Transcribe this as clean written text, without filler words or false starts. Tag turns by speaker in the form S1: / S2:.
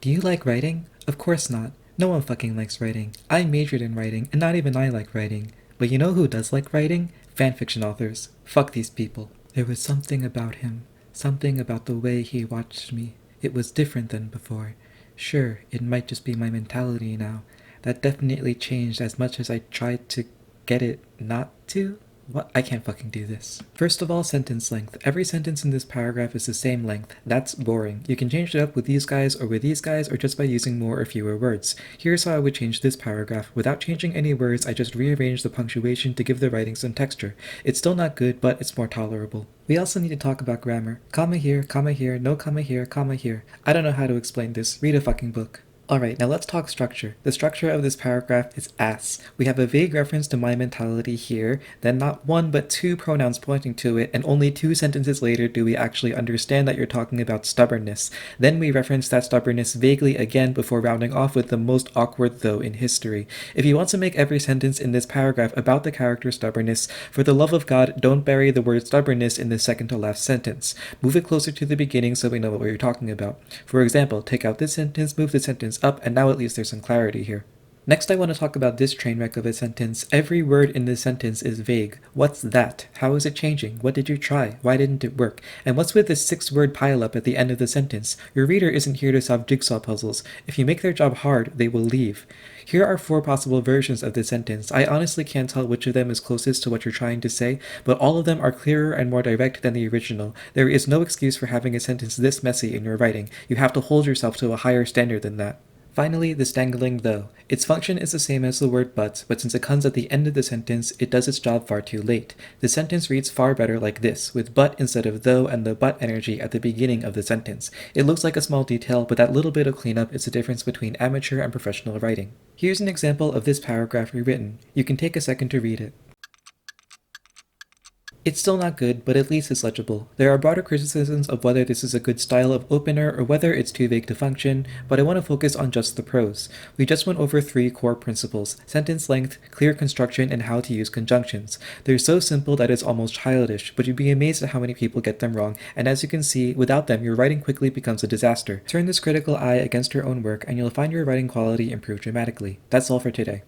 S1: Do you like writing? Of course not. No one fucking likes writing. I majored in writing, and not even I like writing. But you know who does like writing? Fanfiction authors. Fuck these people. There was something about him. Something about the way he watched me. It was different than before. Sure, it might just be my mentality now. That definitely changed as much as I tried to get it not to. What? I can't fucking do this. First of all, sentence length. Every sentence in this paragraph is the same length. That's boring. You can change it up with these guys or with these guys or just by using more or fewer words. Here's how I would change this paragraph. Without changing any words, I just rearrange the punctuation to give the writing some texture. It's still not good, but it's more tolerable. We also need to talk about grammar. Comma here, no comma here, comma here. I don't know how to explain this. Read a fucking book. Alright, now let's talk structure. The structure of this paragraph is ass. We have a vague reference to my mentality here, then not one but two pronouns pointing to it, and only 2 sentences later do we actually understand that you're talking about stubbornness. Then we reference that stubbornness vaguely again before rounding off with the most awkward though in history. If you want to make every sentence in this paragraph about the character stubbornness, for the love of God, don't bury the word stubbornness in the second to last sentence. Move it closer to the beginning so we know what you're talking about. For example, take out this sentence, move the sentence up, and now at least there's some clarity here. Next, I want to talk about this train wreck of a sentence. Every word in this sentence is vague. What's that? How is it changing? What did you try? Why didn't it work? And what's with this 6-word pileup at the end of the sentence? Your reader isn't here to solve jigsaw puzzles. If you make their job hard, they will leave. Here are 4 possible versions of this sentence. I honestly can't tell which of them is closest to what you're trying to say, but all of them are clearer and more direct than the original. There is no excuse for having a sentence this messy in your writing. You have to hold yourself to a higher standard than that. Finally, this dangling though. Its function is the same as the word but since it comes at the end of the sentence, it does its job far too late. The sentence reads far better like this, with but instead of though and the but energy at the beginning of the sentence. It looks like a small detail, but that little bit of cleanup is the difference between amateur and professional writing. Here's an example of this paragraph rewritten. You can take a second to read it. It's still not good, but at least it's legible. There are broader criticisms of whether this is a good style of opener or whether it's too vague to function, but I want to focus on just the prose. We just went over 3 core principles: sentence length, clear construction, and how to use conjunctions. They're so simple that it's almost childish, but you'd be amazed at how many people get them wrong, and as you can see, without them your writing quickly becomes a disaster. Turn this critical eye against your own work and you'll find your writing quality improve dramatically. That's all for today.